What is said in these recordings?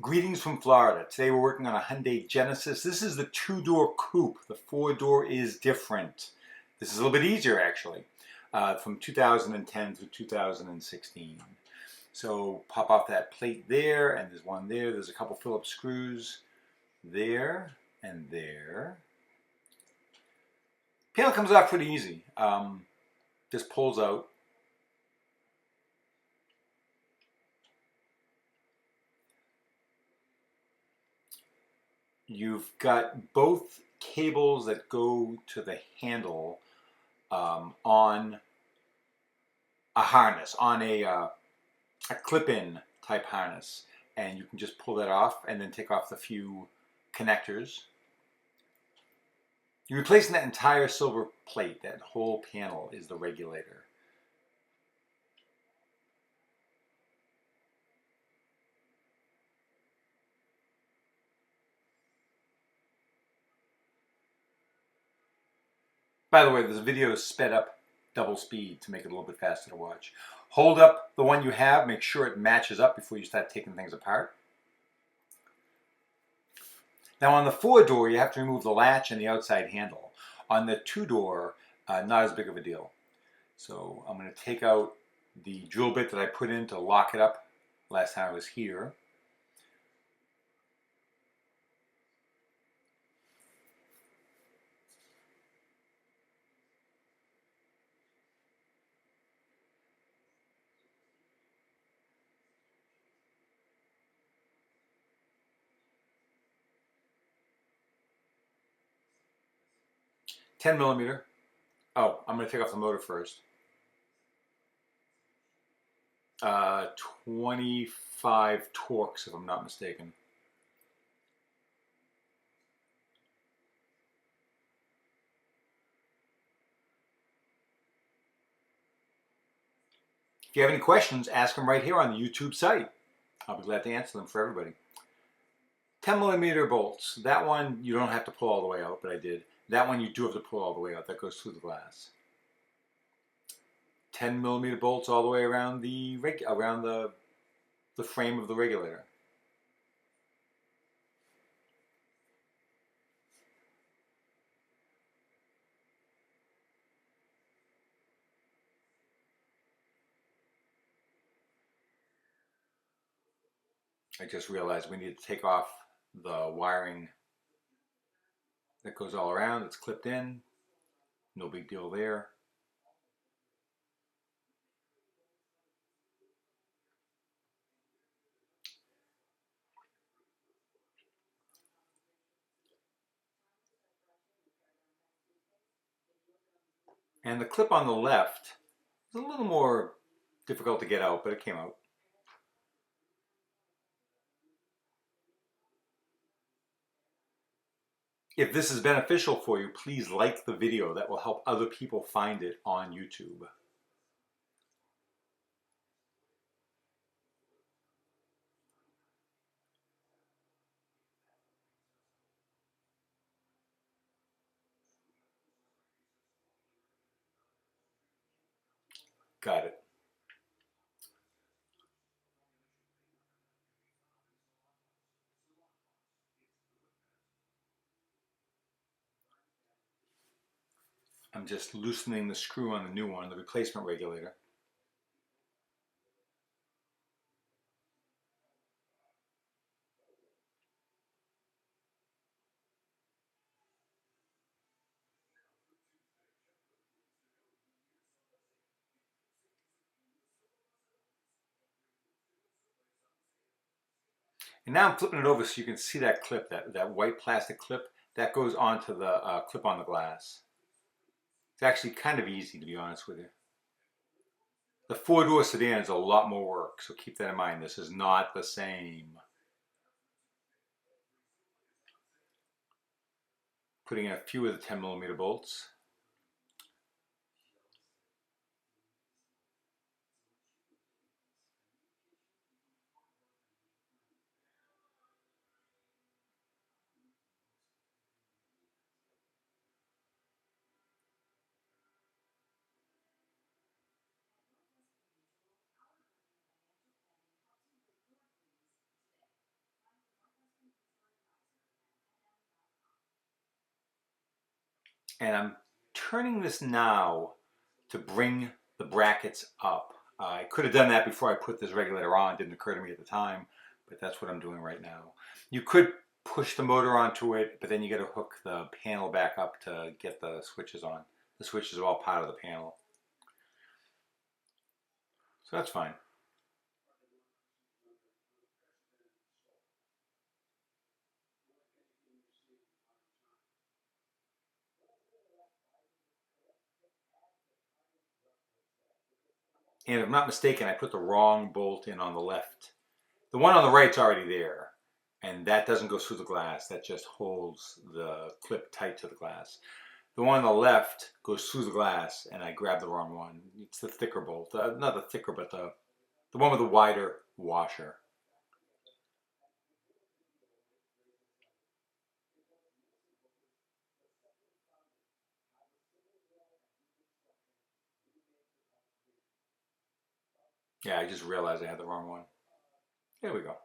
Greetings from Florida. Today we're working on a Hyundai Genesis. This is the two-door coupe. The four-door is different. This is a little bit easier actually, from 2010 through 2016. So pop off that plate there, and there's one there. There's a couple Phillips screws there and there. Panel comes off pretty easy. Just pulls out. You've got both cables that go to the handle on a harness, on a clip-in type harness, and you can just pull that off and then take off the few connectors. You're replacing that entire silver plate. That whole panel is the regulator. By the way, this video is sped up double speed to make it a little bit faster to watch. Hold up the one you have, make sure it matches up before you start taking things apart. Now on the four-door, you have to remove the latch and the outside handle. On the two-door, not as big of a deal. So I'm going to take out the drill bit that I put in to lock it up last time I was here. $10mm. Oh, I'm going to take off the motor first. 25 torques, if I'm not mistaken. If you have any questions, ask them right here on the YouTube site. I'll be glad to answer them for everybody. 10mm bolts. That one you don't have to pull all the way out, but I did. That one you do have to pull all the way out. That goes through the glass. 10mm bolts all the way around the frame of the regulator. I just realized we need to take off the wiring that goes all around. It's clipped in. No big deal there. And the clip on the left is a little more difficult to get out, but it came out. If this is beneficial for you, please like the video. That will help other people find it on YouTube. Got it. I'm just loosening the screw on the new one, the replacement regulator. And now I'm flipping it over so you can see that clip, that white plastic clip, that goes onto the clip on the glass. It's actually kind of easy, to be honest with you. The four-door sedan is a lot more work, so keep that in mind. This is not the same. Putting in a few of the 10mm bolts. And I'm turning this now to bring the brackets up. I could have done that before I put this regulator on. It didn't occur to me at the time, but that's what I'm doing right now. You could push the motor onto it, but then you got to hook the panel back up to get the switches on. The switches are all part of the panel. So that's fine. And if I'm not mistaken, I put the wrong bolt in on the left. The one on the right's already there, and that doesn't go through the glass. That just holds the clip tight to the glass. The one on the left goes through the glass, and I grabbed the wrong one. It's the thicker bolt. Not the thicker, but the one with the wider washer. Yeah, I just realized I had the wrong one. There we go.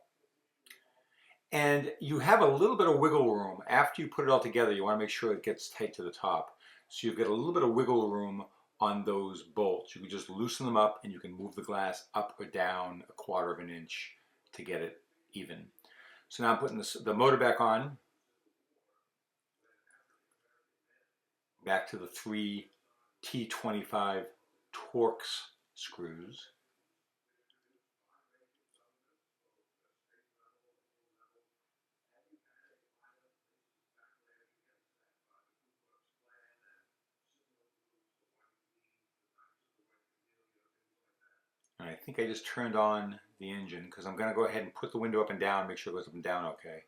And you have a little bit of wiggle room. After you put it all together, you want to make sure it gets tight to the top. So you've got a little bit of wiggle room on those bolts. You can just loosen them up and you can move the glass up or down 1/4 of an inch to get it even. So now I'm putting the motor back on. Back to the 3 T25 Torx screws. And I think I just turned on the engine because I'm going to go ahead and put the window up and down, make sure it goes up and down okay.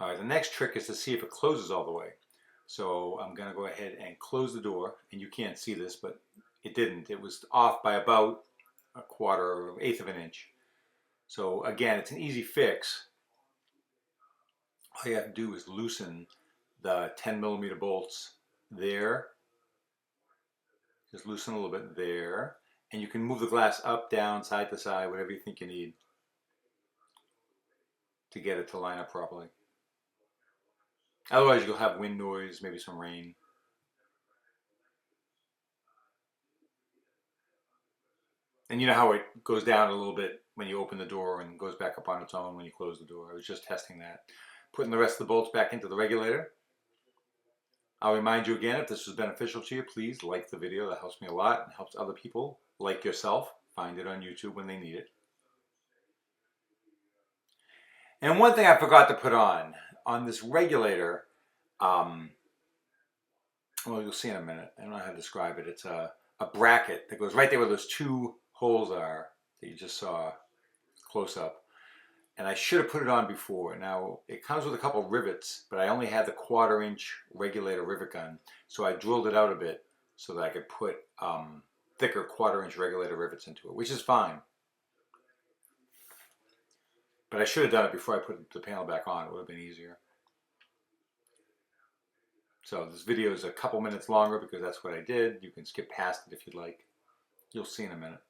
All right, the next trick is to see if it closes all the way. So I'm going to go ahead and close the door, and you can't see this, but it didn't. It was off by about 1/4 or 1/8 of an inch. So again, it's an easy fix. All you have to do is loosen the 10mm bolts there. Just loosen a little bit there. And you can move the glass up, down, side to side, whatever you think you need to get it to line up properly. Otherwise, you'll have wind noise, maybe some rain. And you know how it goes down a little bit when you open the door and goes back up on its own when you close the door. I was just testing that. Putting the rest of the bolts back into the regulator. I'll remind you again, if this was beneficial to you, please like the video. That helps me a lot and helps other people like yourself find it on YouTube when they need it. And one thing I forgot to put on this regulator, well, you'll see in a minute. I don't know how to describe it. It's a bracket that goes right there where those 2 holes are that you just saw close up. And I should have put it on before. Now, it comes with a couple rivets, but I only had the 1/4 inch regulator rivet gun. So I drilled it out a bit so that I could put thicker 1/4 inch regulator rivets into it, which is fine. But I should have done it before I put the panel back on. It would have been easier. So this video is a couple minutes longer because that's what I did. You can skip past it if you'd like. You'll see in a minute.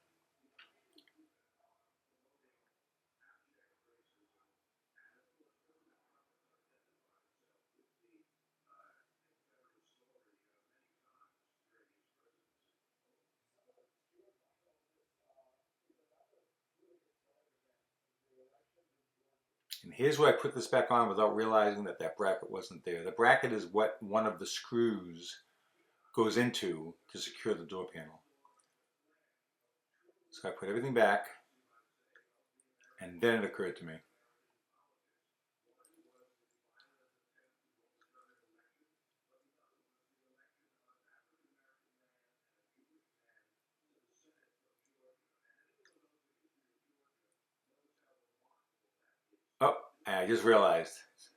And here's where I put this back on without realizing that that bracket wasn't there. The bracket is what one of the screws goes into to secure the door panel. So I put everything back, and then it occurred to me. Oh, and I just realized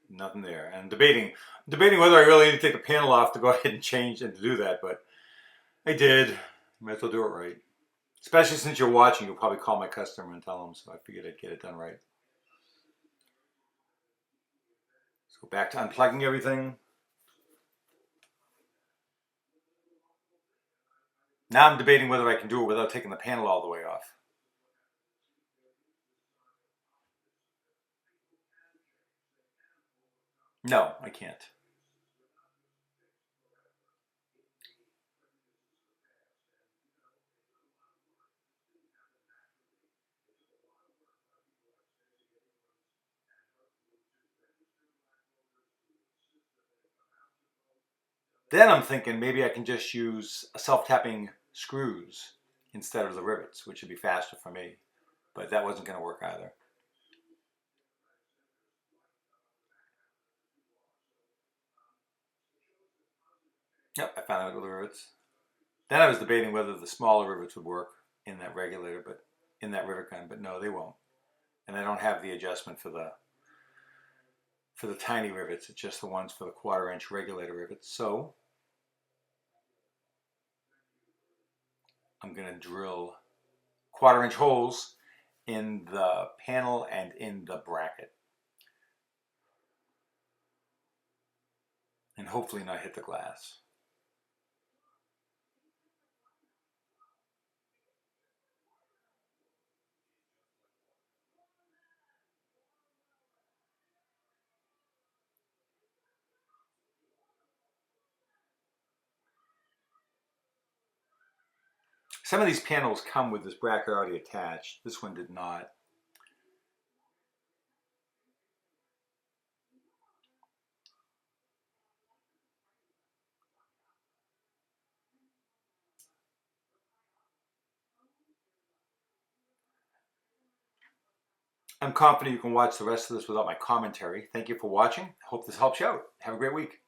nothing there. And I'm debating whether I really need to take the panel off to go ahead and change and to do that, but I did. Might as well do it right. Especially since you're watching, you'll probably call my customer and tell them, so I figured I'd get it done right. So back to unplugging everything. Now I'm debating whether I can do it without taking the panel all the way off. No, I can't. Then I'm thinking maybe I can just use self-tapping screws instead of the rivets, which would be faster for me. But that wasn't going to work either. Yep, I found out with the rivets. Then I was debating whether the smaller rivets would work in that regulator, but in that rivet gun, but no, they won't. And I don't have the adjustment for the tiny rivets. It's just the ones for the 1/4 inch regulator rivets. So I'm going to drill 1/4 inch holes in the panel and in the bracket, and hopefully not hit the glass. Some of these panels come with this bracket already attached. This one did not. I'm confident you can watch the rest of this without my commentary. Thank you for watching. I hope this helps you out. Have a great week.